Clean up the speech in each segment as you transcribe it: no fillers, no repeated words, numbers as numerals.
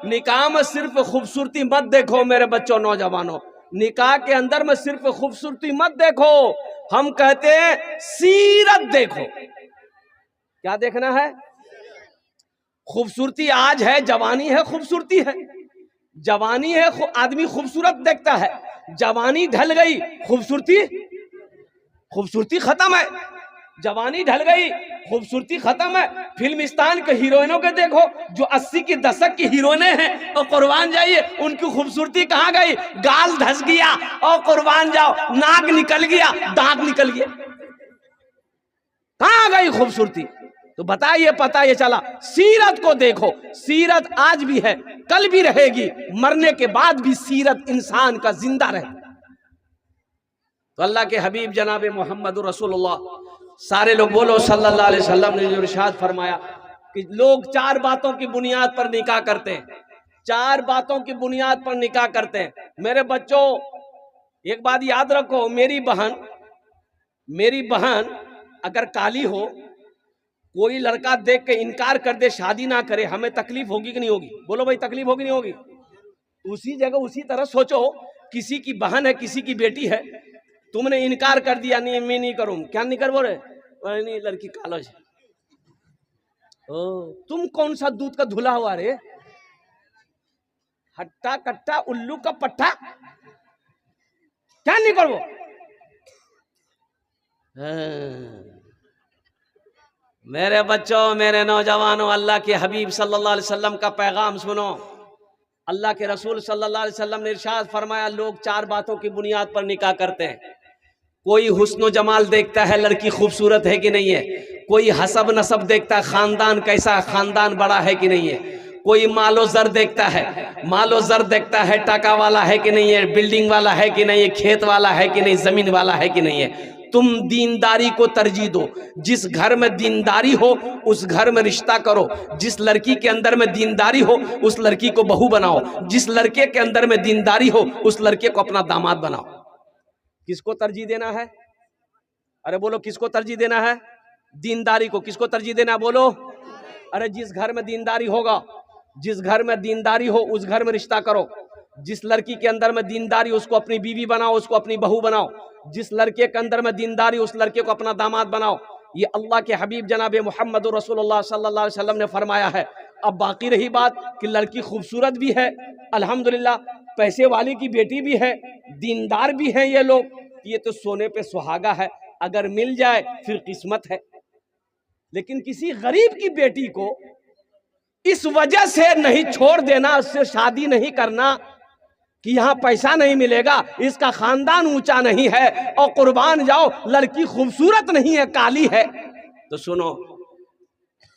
निकाह में सिर्फ खूबसूरती मत देखो मेरे बच्चों नौजवानों, निकाह के अंदर में सिर्फ खूबसूरती मत देखो, हम कहते हैं सीरत देखो। क्या देखना है? खूबसूरती आज है, जवानी है, खूबसूरती है, जवानी है, आदमी खूबसूरत देखता है, जवानी ढल गई, खूबसूरती खत्म है, जवानी ढल गई, खूबसूरती खत्म है। फिल्मिस्तान के हीरोइनों के देखो, जो 80 के दशक की हीरोइनें हैं, और कुर्बान जाइए उनकी खूबसूरती कहाँ गई? गाल धस गया और कुर्बान जाओ नाक निकल गया, दांत निकल गया, कहाँ गई खूबसूरती? तो बताइए, पता ये चला। सीरत को देखो, सीरत आज भी है, कल भी रहेगी, मरने के बाद भी सीरत इंसान का जिंदा रहे। तो अल्लाह के हबीब जनाब मोहम्मद रसूलुल्लाह, सारे लोग बोलो सल्लल्लाहु अलैहि वसल्लम ने जो इरशाद फरमाया कि लोग 4 बातों की बुनियाद पर निकाह करते हैं, 4 बातों की बुनियाद पर निकाह करते हैं। मेरे बच्चों एक बात याद रखो, मेरी बहन अगर काली हो, कोई लड़का देख के इनकार कर दे, शादी ना करे, हमें तकलीफ होगी कि नहीं होगी? बोलो भाई, तकलीफ होगी नहीं होगी? उसी जगह उसी तरह सोचो, किसी की बहन है, किसी की बेटी है, तुमने इनकार कर दिया, नहीं मैं नहीं करूं, क्या नहीं कर बोले, नहीं लड़की कालो है। ओ तुम कौन सा दूध का धुला हुआ रे, हट्टा कट्टा उल्लू का पट्टा, क्या नहीं करो? मेरे बच्चों, मेरे नौजवानों, अल्लाह के हबीब सल्लल्लाहु अलैहि वसल्लम का पैगाम सुनो। अल्लाह के रसूल सल्लल्लाहु अलैहि वसल्लम ने इरशाद फरमाया, लोग 4 बातों की बुनियाद पर निकाह करते हैं। कोई हुस्न जमाल देखता है, लड़की खूबसूरत है कि नहीं है, कोई हसब नसब देखता है, खानदान कैसा, खानदान बड़ा है कि नहीं है, कोई मालो जर देखता है, मालो जर देखता है, टका वाला है कि नहीं है, बिल्डिंग वाला है कि नहीं है, खेत वाला है कि नहीं, जमीन वाला है कि नहीं है। तुम दीनदारी को तरजीह दो, जिस घर में दीनदारी हो उस घर में रिश्ता करो, जिस लड़की के अंदर में दीनदारी हो उस लड़की को बहू बनाओ, जिस लड़के के अंदर में दीनदारी हो उस लड़के को अपना दामाद बनाओ। किसको तरजीह देना है? अरे बोलो, किसको तरजीह देना है? दीनदारी को। किसको तरजीह देना? बोलो। अरे जिस घर में दीनदारी होगा, जिस घर में दीनदारी हो उस घर में रिश्ता करो, जिस लड़की के अंदर में दीनदारी उसको अपनी बीवी बनाओ, उसको अपनी बहू बनाओ, जिस लड़के के अंदर में दीनदारी उस लड़के को अपना दामाद बनाओ। ये अल्लाह के हबीब जनाब मोहम्मद रसूलुल्लाह सल्लल्लाहु अलैहि वसल्लम ने फरमाया है। अब बाकी रही बात कि लड़की खूबसूरत भी है, अल्हम्दुलिल्लाह, पैसे वाली की बेटी भी है, दीनदार भी है, ये लोग, ये तो सोने पे सुहागा है, अगर मिल जाए फिर किस्मत है। लेकिन किसी गरीब की बेटी को इस वजह से नहीं छोड़ देना, उससे शादी नहीं करना कि यहाँ पैसा नहीं मिलेगा, इसका खानदान ऊंचा नहीं है, और कुर्बान जाओ लड़की खूबसूरत नहीं है, काली है, तो सुनो,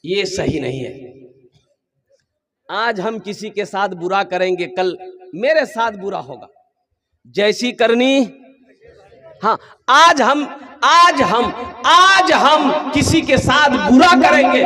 ये सही नहीं है। आज हम किसी के साथ बुरा करेंगे, कल मेरे साथ बुरा होगा, जैसी करनी। हाँ, आज हम किसी के साथ बुरा करेंगे,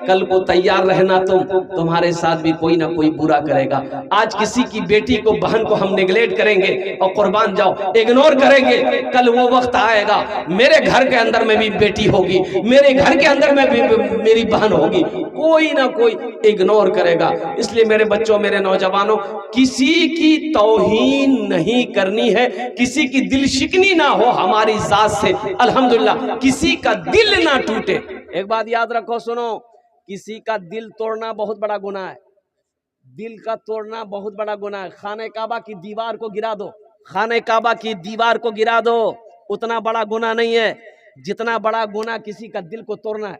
कल को तैयार रहना, तुम्हारे साथ भी कोई ना कोई बुरा करेगा। आज किसी की बेटी को, बहन को हम नेगलेक्ट करेंगे और कुर्बान जाओ इग्नोर करेंगे, कल वो वक्त आएगा मेरे घर के अंदर में भी बेटी होगी, मेरे घर के अंदर में भी मेरी बहन होगी, कोई ना कोई इग्नोर करेगा। इसलिए मेरे बच्चों, मेरे नौजवानों, किसी की तौहीन नहीं करनी है, किसी की दिल शिकनी ना हो हमारी जात से, अल्हम्दुलिल्लाह, किसी का दिल ना टूटे। एक बात याद रखो, सुनो, किसी का दिल तोड़ना बहुत बड़ा गुनाह है, दिल का तोड़ना बहुत बड़ा गुनाह है। खाने काबा की दीवार को गिरा दो, खाने काबा की दीवार को गिरा दो, उतना बड़ा गुनाह नहीं है जितना बड़ा गुनाह किसी का दिल को तोड़ना है।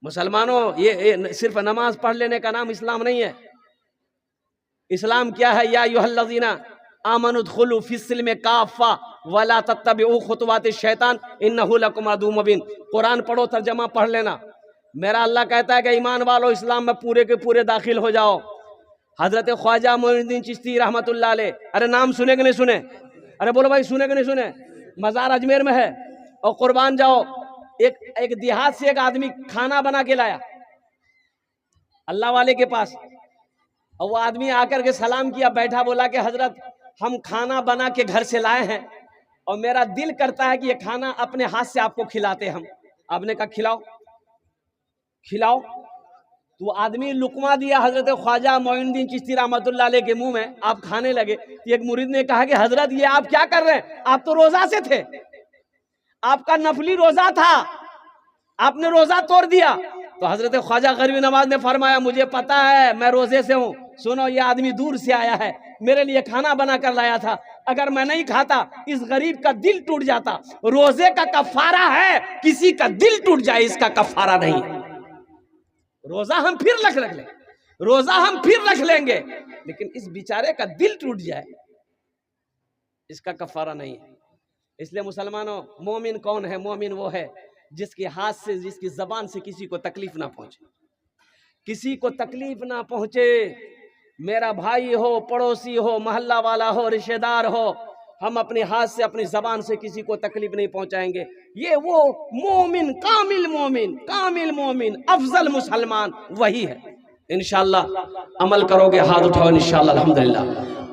मुसलमानों, ये सिर्फ नमाज पढ़ लेने का नाम इस्लाम नहीं है। इस्लाम क्या है? या अय्युहल्लज़ीना आमनुद्खुलू फिस्सिल्मि काफ़ा वला तत्तबिउ खुतवातिश शैतान इन्नहु लकुम अदुव्वुम मुबीन। कुरान पढ़ो, तर्जमा पढ़ लेना। मेरा अल्लाह कहता है कि ईमान वालों, इस्लाम में पूरे के पूरे दाखिल हो जाओ। हजरत ख्वाजा मोइनुद्दीन चिश्ती रहमतुल्लाह अलैह, अरे नाम सुने कि नहीं सुने? अरे बोलो भाई, सुने कि नहीं सुने? मज़ार अजमेर में है, और कुर्बान जाओ, एक देहात से एक आदमी खाना बना के लाया अल्लाह वाले के पास, और वो आदमी आकर के सलाम किया, बैठा, बोला कि हजरत हम खाना बना के घर से लाए हैं और मेरा दिल करता है कि ये खाना अपने हाथ से आपको खिलाते हम। आपने कहा खिलाओ खिलाओ। तो आदमी लुकमा दिया हजरत ख्वाजा मोइनुद्दीन चिश्ती रहमतुल्लाह अलैह के मुंह में, आप खाने लगे। तो एक मुरीद ने कहा कि हजरत ये आप क्या कर रहे हैं, आप तो रोजा से थे, आपका नफली रोजा था, आपने रोजा तोड़ दिया। तो हजरत ख्वाजा गरीब नवाज ने फरमाया मुझे पता है मैं रोजे से हूँ, सुनो ये आदमी दूर से आया है, मेरे लिए खाना बना कर लाया था, अगर मैं नहीं खाता इस गरीब का दिल टूट जाता। रोजे का कफारा है, किसी का दिल टूट जाए इसका कफारा नहीं है। रोजा हम फिर रख लें, रोजा हम फिर रख लेंगे, लेकिन इस बेचारे का दिल टूट जाए इसका कफारा नहीं है। इसलिए मुसलमानों, मोमिन कौन है? मोमिन वो है जिसके हाथ से, जिसकी जबान से किसी को तकलीफ ना पहुंचे, किसी को तकलीफ ना पहुंचे। मेरा भाई हो, पड़ोसी हो, मोहल्ला वाला हो, रिश्तेदार हो, हम अपने हाथ से, अपनी जबान से किसी को तकलीफ नहीं पहुंचाएंगे। ये वो मोमिन, कामिल मोमिन, अफजल मुसलमान वही है। इंशाअल्लाह अमल करोगे, हाथ उठाओ इंशाअल्लाह। अल्हम्दुलिल्लाह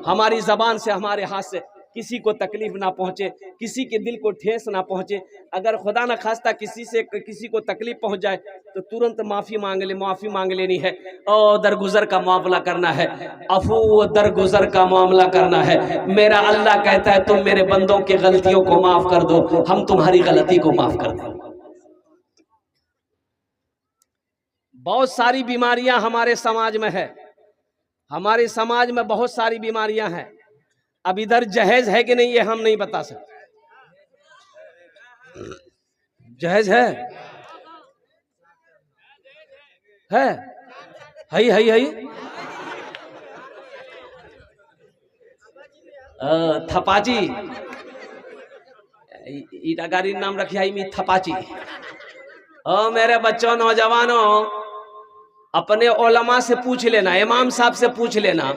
हमारी जबान से, हमारे हाथ से किसी को तकलीफ ना पहुंचे, किसी के दिल को ठेस ना पहुंचे। अगर खुदा न खास्ता किसी को तकलीफ पहुंच जाए तो तुरंत माफ़ी मांग लेनी है और दरगुजर का मामला करना है, अफू दरगुजर का मामला करना है। मेरा अल्लाह कहता है तुम मेरे बंदों की गलतियों को माफ कर दो, हम तुम्हारी गलती को माफ कर दें। बहुत सारी बीमारियां हमारे समाज में है, हमारे समाज में बहुत सारी बीमारियां हैं। अब इधर जहेज है कि नहीं ये हम नहीं बता सकते। जहेज है थपाची, ईटा गाड़ी नाम रखी है थपाची। ओ मेरे बच्चों, नौजवानों, अपने उलमा से पूछ लेना, इमाम साहब से पूछ लेना,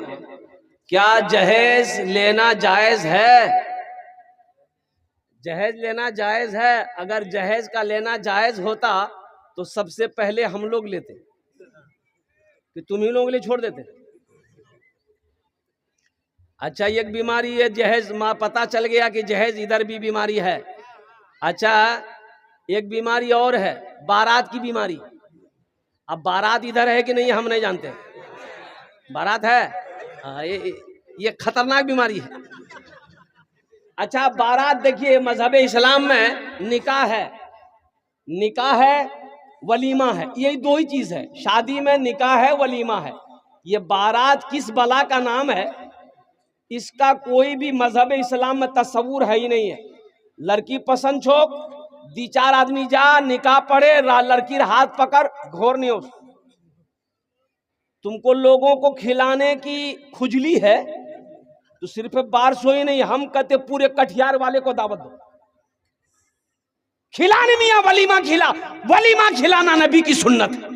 क्या जहेज लेना जायज है? जहेज लेना जायज है। अगर जहेज का लेना जायज होता तो सबसे पहले हम लोग लेते, कि तुम ही लोग ले छोड़ देते। अच्छा, एक बीमारी है जहेज, माँ पता चल गया कि जहेज इधर भी बीमारी है। अच्छा, एक बीमारी और है, बारात की बीमारी। अब बारात इधर है कि नहीं हम नहीं जानते, बारात है। ये खतरनाक बीमारी है। अच्छा, बारात देखिए, मजहब इस्लाम में निकाह है, निकाह है, वलीमा है, यही दो ही चीज है। शादी में निकाह है, वलीमा है। ये बारात किस बला का नाम है, इसका कोई भी मजहब इस्लाम में तस्वूर है ही नहीं है। लड़की पसंद छोक, 2-4 आदमी जा, निकाह पढ़े, लड़की हाथ पकड़, घोर नहीं हो। तुमको लोगों को खिलाने की खुजली है तो सिर्फ बार सोई नहीं, हम कहते पूरे कटिहार वाले को दावत दो, खिलाने मियां वलीमा खिलाना नबी की सुन्नत है,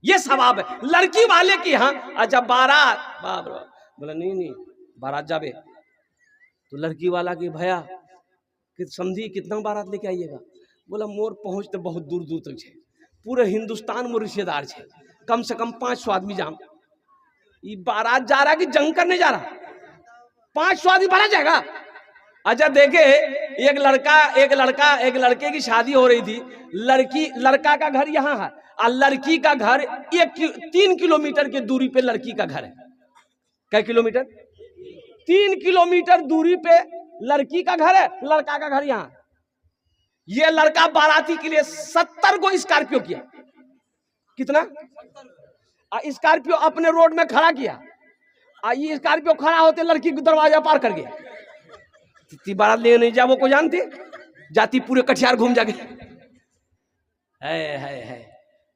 ये सवाब है लड़की वाले की। हाँ, अच्छा बारात, बाप रे, बोला नहीं बारात जाबे तो लड़की वाला की भैया कि समझी कितना बारात लेके आइएगा। बोला मोर पहुंच तो बहुत दूर दूर तक है, पूरे हिंदुस्तान में रिश्तेदार है, कम से कम 500 आदमी जाम। ये बारात जा रहा कि जंग करने जा रहा, 500 आदमी बारात जाएगा। अच्छा देखे, एक लड़के की शादी हो रही थी, लड़का का घर यहाँ है और लड़की का घर 3 किलोमीटर की दूरी पे लड़की का घर है। क्या किलोमीटर? 3 किलोमीटर दूरी पे लड़की का घर है, लड़का का घर यहाँ। ये लड़का बाराती के लिए 70 को स्कॉर्पियो किया, कितना स्कॉर्पियो अपने रोड में खड़ा किया। ये स्कॉर्पियो खड़ा होते लड़की को दरवाजा पार कर गया। बारात ले नहीं जा, वो को जानती जाती पूरे कटिहार घूम जाके। है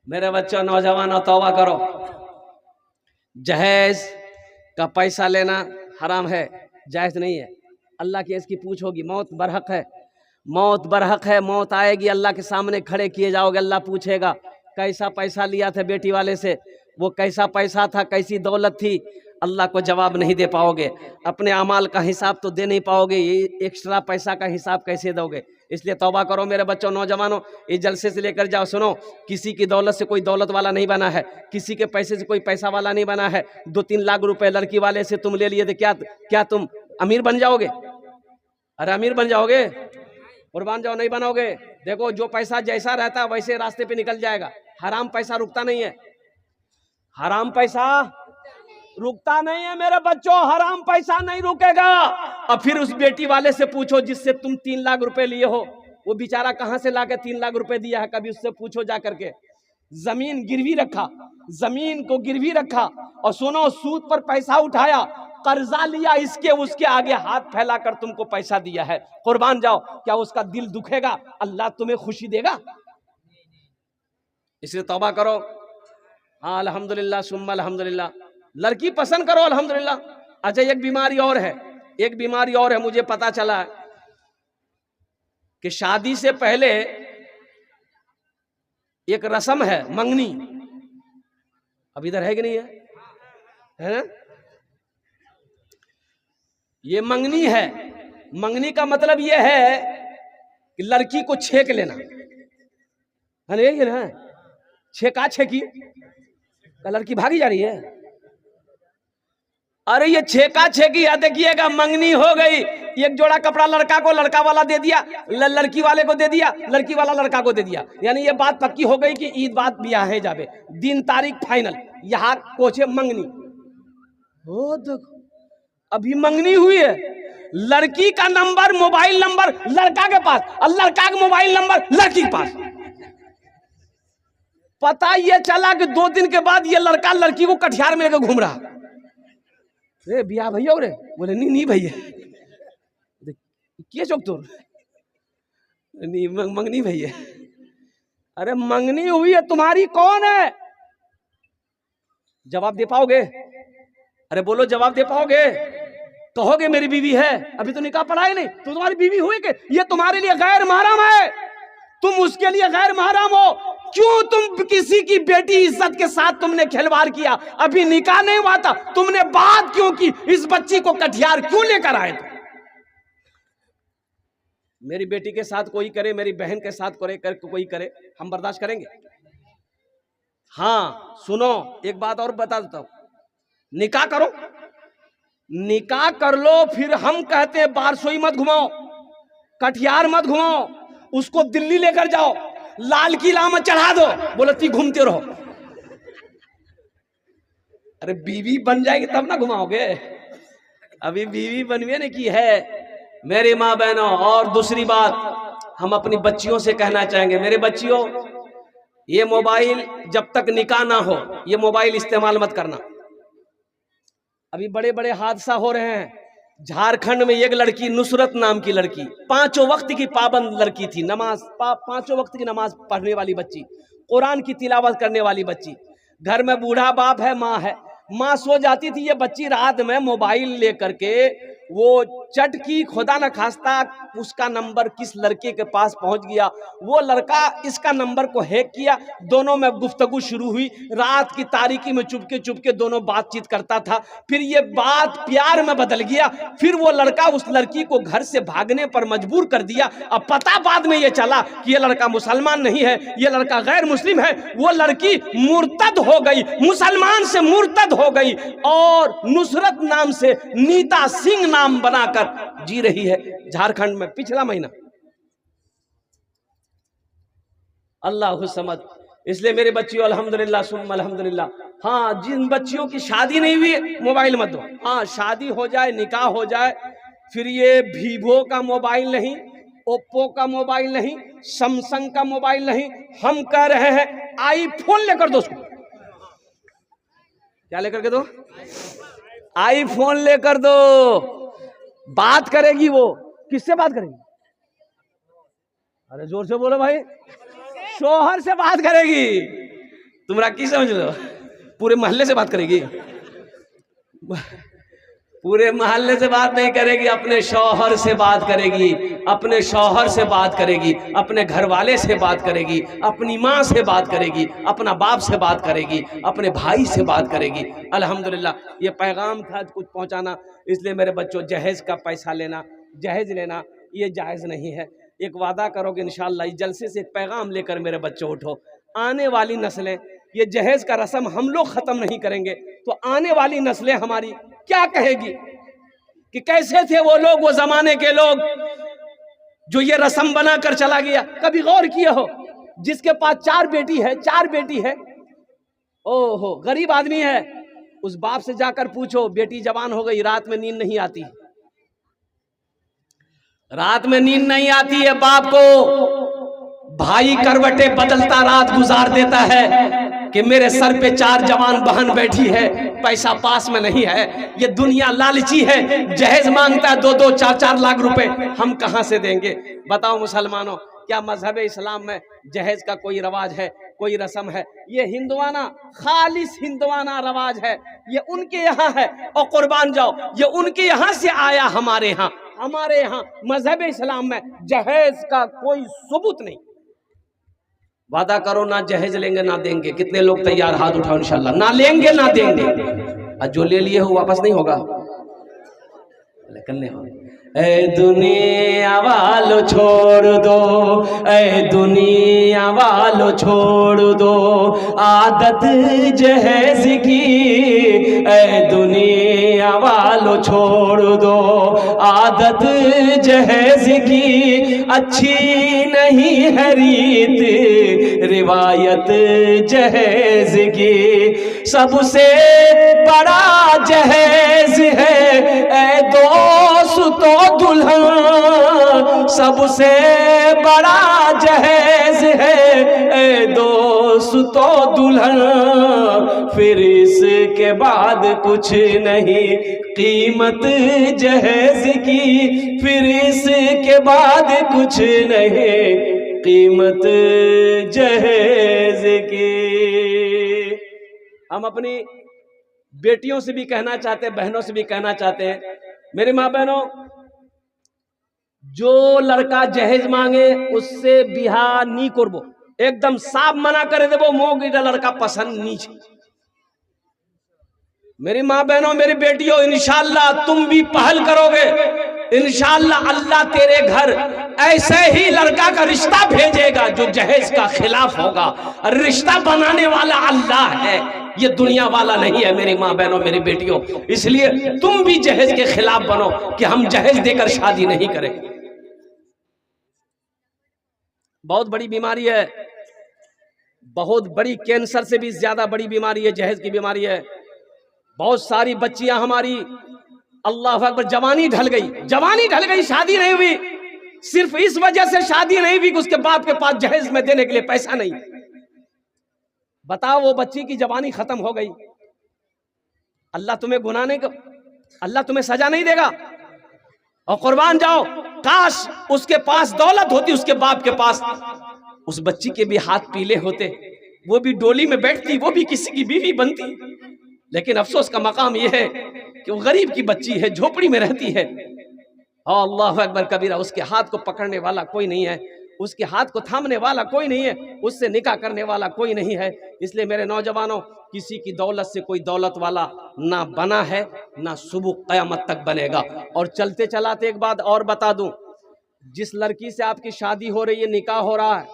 मेरे बच्चों, नौजवानों, तौबा करो। जहेज का पैसा लेना हराम है, जायज नहीं है। अल्लाह की इसकी पूछ होगी, मौत बरहक है, मौत बरहक है। मौत आएगी, अल्लाह के सामने खड़े किए जाओगे, अल्लाह पूछेगा कैसा पैसा लिया था बेटी वाले से, वो कैसा पैसा था, कैसी दौलत थी। अल्लाह को जवाब नहीं दे पाओगे, अपने अमाल का हिसाब तो दे नहीं पाओगे, ये एक्स्ट्रा पैसा का हिसाब कैसे दोगे? इसलिए तौबा करो मेरे बच्चों, नौजवानों। इस जलसे से लेकर जाओ, सुनो, किसी की दौलत से कोई दौलत वाला नहीं बना है, किसी के पैसे से कोई पैसा वाला नहीं बना है। 2-3 लाख रुपए लड़की वाले से तुम ले लिए थे, क्या तुम अमीर बन जाओगे? अरे अमीर बन जाओगे? कुर्बान जाओ, नहीं बनोगे। देखो, जो पैसा जैसा रहता वैसे रास्ते पे निकल जाएगा, हराम पैसा रुकता नहीं है। हराम पैसा रुकता नहीं है मेरे बच्चों, हराम पैसा नहीं रुकेगा। अब फिर उस बेटी वाले से पूछो जिससे तुम 3 लाख रुपए लिए हो, वो बेचारा कहां से लाके 3 लाख रुपए दिया है, कभी उससे पूछो जा करके। जमीन गिरवी रखा, जमीन को गिरवी रखा, और सुनो सूद पर पैसा उठाया, कर्जा लिया, इसके उसके आगे हाथ फैलाकर तुमको पैसा दिया है, कुर्बान जाओ, क्या उसका दिल दुखेगा? अल्लाह तुम्हें खुशी देगा? इसलिए तौबा करो। हाँ अल्हम्दुलिल्लाह सुम्मा अल्हम्दुलिल्लाह। लड़की पसंद करो अल्हम्दुलिल्लाह। अच्छा एक बीमारी और है, एक बीमारी और है, मुझे पता चला है कि शादी से पहले एक रस्म है मंगनी। अब इधर है कि नहीं है ना? ये मंगनी है। मंगनी का मतलब ये है कि लड़की को छेक लेना है ना, छेका छेकी का लड़की भागी जा रही है। अरे ये छेका छेकी है, देखिएगा मंगनी हो गई, एक जोड़ा कपड़ा लड़का को लड़का वाला दे दिया, लड़की वाले को दे दिया, लड़की वाला लड़का को दे दिया, यानी ये बात पक्की हो गई कि ईद बात ब्याह है जावे, दिन तारीख फाइनल, यहाँ कोचे मंगनी हो। देखो अभी मंगनी हुई है, लड़की का नंबर मोबाइल नंबर लड़का के पास और लड़का का मोबाइल नंबर लड़की के पास। पता ये चला कि 2 दिन के बाद ये लड़का लड़की को कटिहार में लेकर घूम रहा। रे बिया भैया रे, बोले नहीं भैया क्या चौक तो नहीं मंगनी भैया। अरे मंगनी हुई है तुम्हारी, कौन है? जवाब दे पाओगे? अरे बोलो जवाब दे पाओगे? कहोगे मेरी बीवी है, अभी तो निकाह पढ़ा ही नहीं, तो तुम्हारी बीवी हुई कि ये तुम्हारे लिए गैर महरम है, तुम उसके लिए गैर महरम हो। क्यों तुम किसी की बेटी इज्जत के साथ तुमने खिलवाड़ किया? अभी निकाह नहीं हुआ था, तुमने बात क्यों की? इस बच्ची को कटिहार क्यों लेकर आए थे? मेरी बेटी के साथ कोई करे, मेरी बहन के साथ कोई करे, हम बर्दाश्त करेंगे? हाँ सुनो एक बात और बता देता हूं, निकाह करो, निकाह कर लो, फिर हम कहते हैं बारसोई मत घुमाओ, कटिहार मत घुमाओ, उसको दिल्ली लेकर जाओ, लाल किला में चढ़ा दो, बोलो ती घूमते रहो। अरे बीवी बन जाएगी तब ना घुमाओगे, अभी बीवी बनवे ने की है। मेरी माँ बहनों, और दूसरी बात हम अपनी बच्चियों से कहना चाहेंगे, मेरे बच्चियों ये मोबाइल जब तक निकाह ना हो ये मोबाइल इस्तेमाल मत करना। अभी बड़े बड़े हादसा हो रहे हैं। झारखंड में एक लड़की, नुसरत नाम की लड़की, 5 वक्त की पाबंद लड़की थी, नमाज 5 वक्त की नमाज पढ़ने वाली बच्ची, कुरान की तिलावत करने वाली बच्ची, घर में बूढ़ा बाप है, माँ है, माँ सो जाती थी, ये बच्ची रात में मोबाइल लेकर के वो चटकी, खुदा न खास्ता उसका नंबर किस लड़के के पास पहुंच गया, वो लड़का इसका नंबर को हैक किया, दोनों में गुफ्तगू शुरू हुई, रात की तारीकी में चुपके चुपके दोनों बातचीत करता था, फिर ये बात प्यार में बदल गया, फिर वो लड़का उस लड़की को घर से भागने पर मजबूर कर दिया। अब पता बाद में ये चला कि ये लड़का मुसलमान नहीं है, ये लड़का गैर मुस्लिम है, वो लड़की मुर्तद हो गई, मुसलमान से मुर्तद हो गई और नुसरत नाम से नीता सिंह नाम बनाकर जी रही है झारखंड में। पिछला महीना अल्लाह समझ। इसलिए मेरे बच्चियों अल्हम्दुलिल्लाह सुम्मा अल्हम्दुलिल्लाह, हाँ जिन बच्चियों की शादी नहीं हुई मोबाइल मत दो, हाँ शादी हो जाए, निकाह हो जाए, फिर ये वीवो का मोबाइल नहीं, ओप्पो का मोबाइल नहीं, सैमसंग का मोबाइल नहीं, हम कह रहे हैं आईफोन लेकर दो उसको। क्या लेकर के दो? आईफोन लेकर दो। बात करेगी वो, किससे बात करेगी? अरे जोर से बोलो भाई। शोहर से बात करेगी। तुमरा की समझ लो? पूरे मोहल्ले से बात करेगी? पूरे मोहल्ले से बात नहीं करेगी, अपने शौहर से बात करेगी, अपने शौहर से बात करेगी, अपने घर वाले से बात करेगी, अपनी माँ से बात करेगी, अपना बाप से बात करेगी, अपने भाई से बात करेगी। अल्हम्दुलिल्लाह ये पैगाम था कुछ पहुँचाना। इसलिए मेरे बच्चों जहेज का पैसा लेना, जहेज लेना ये जायज़ नहीं है। एक वादा करोगे इंशाअल्लाह इस जलसे से एक पैगाम लेकर मेरे बच्चों उठो। आने वाली नस्लें ये जहेज का रस्म हम लोग ख़त्म नहीं करेंगे तो आने वाली नस्लें हमारी क्या कहेगी कि कैसे थे वो लोग, वो ज़माने के लोग जो ये रस्म बना कर चला गया। कभी गौर किए हो जिसके पास 4 बेटी है, 4 बेटी है, ओहो गरीब आदमी है, उस बाप से जाकर पूछो, बेटी जवान हो गई, रात में नींद नहीं आती, रात में नींद नहीं आती है, बाप को भाई करवटे बदलता रात गुजार देता है कि मेरे सर पे 4 जवान बहन बैठी है, पैसा पास में नहीं है, ये दुनिया लालची है, जहेज मांगता है 2-2 4-4 लाख रुपए, हम कहां से देंगे? बताओ मुसलमानों, क्या मजहब इस्लाम में जहेज का कोई रवाज है, कोई रस्म है? ये हिंदुआना, खालिस हिंदुआना रवाज है, ये उनके यहाँ है। और कुर्बान जाओ, ये उनके यहाँ से आया हमारे यहाँ। हमारे यहाँ मजहब इस्लाम में जहेज का कोई सबूत नहीं। वादा करो ना जहेज लेंगे ना देंगे। कितने लोग तैयार? हाथ उठाओ इंशाल्लाह। ना लेंगे ना देंगे, और जो ले लिए हो वापस नहीं होगा। ए दुनिया वालो छोड़ दो, ए दुनिया वालो छोड़ दो आदत जहेज की, ए दुनिया वालो छोड़ दो आदत जहेज की, अच्छी नहीं है रीत रिवायत जहेज की, सबसे बड़ा जहेज है ए दोस्तों दुल्हन, सबसे बड़ा जहेज है ए दोस्तों दुल्हन, फिर इसके बाद कुछ नहीं कीमत जहेज की, फिर इसके बाद कुछ नहीं कीमत जहेज की। हम अपनी बेटियों से भी कहना चाहते हैं, बहनों से भी कहना चाहते हैं, मेरे माँ बहनों, जो लड़का जहेज मांगे उससे बिहा नहीं करबो, एकदम साफ मना करे देबो, मोग लड़का पसंद नहीं छे। मेरी माँ बहनों, मेरी बेटियों, इंशाअल्लाह तुम भी पहल करोगे, इंशाअल्लाह अल्लाह तेरे घर ऐसे ही लड़का का रिश्ता भेजेगा जो जहेज का खिलाफ होगा। रिश्ता बनाने वाला अल्लाह है, ये दुनिया वाला नहीं है। मेरी माँ बहनों, मेरी बेटियों, इसलिए तुम भी जहेज के खिलाफ बनो कि हम जहेज देकर शादी नहीं करें। बहुत बड़ी बीमारी है, बहुत बड़ी, कैंसर से भी ज्यादा बड़ी बीमारी है, जहेज की बीमारी है। बहुत सारी बच्चियां हमारी, अल्लाह अकबर, जवानी ढल गई, जवानी ढल गई, शादी नहीं हुई, सिर्फ इस वजह से शादी नहीं हुई कि उसके बाप के पास जहेज में देने के लिए पैसा नहीं। बताओ, वो बच्ची की जवानी खत्म हो गई। अल्लाह तुम्हें गुनाह नहीं, अल्लाह तुम्हें सजा नहीं देगा। और कुर्बान जाओ, काश उसके पास दौलत होती, उसके बाप के पास, उस बच्ची के भी हाथ पीले होते, वो भी डोली में बैठती, वो भी किसी की बीवी बनती। लेकिन अफसोस का मकाम यह है कि वो गरीब की बच्ची है, झोपड़ी में रहती है। अल्लाह अकबर कबीरा, उसके हाथ को पकड़ने वाला कोई नहीं है, उसके हाथ को थामने वाला कोई नहीं है, उससे निकाह करने वाला कोई नहीं है। इसलिए मेरे नौजवानों, किसी की दौलत से कोई दौलत वाला ना बना है, ना सुबह क़यामत तक बनेगा। और चलते चलाते एक बात और बता दूं, जिस लड़की से आपकी शादी हो रही है, निकाह हो रहा है,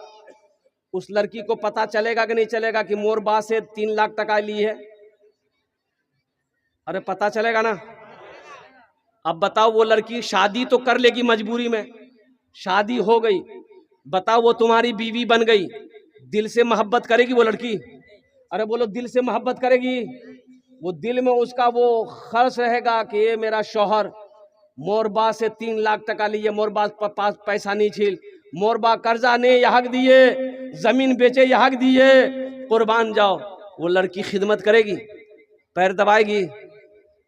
उस लड़की को पता चलेगा कि नहीं चलेगा कि मोर बा से 3 लाख टका ली है? अरे पता चलेगा ना। अब बताओ, वो लड़की शादी तो कर लेगी मजबूरी में, शादी हो गई, बताओ वो तुम्हारी बीवी बन गई, दिल से मोहब्बत करेगी वो लड़की? अरे बोलो, दिल से मोहब्बत करेगी? वो दिल में उसका वो खर्च रहेगा कि ये मेरा शौहर मोरबा से 3 लाख टका लिए, मोरबा पास पैसा नहीं छील, मोरबा कर्जा ने यहाँ दिए, जमीन बेचे यहाँ दिए। कुर्बान जाओ, वो लड़की खिदमत करेगी? पैर दबाएगी?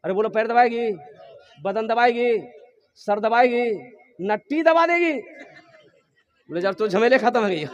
अरे बोलो, पैर दबाएगी, बदन दबाएगी, सर दबाएगी, नट्टी दबा देगी? बोले जब तो झमेले खत्म हो गई।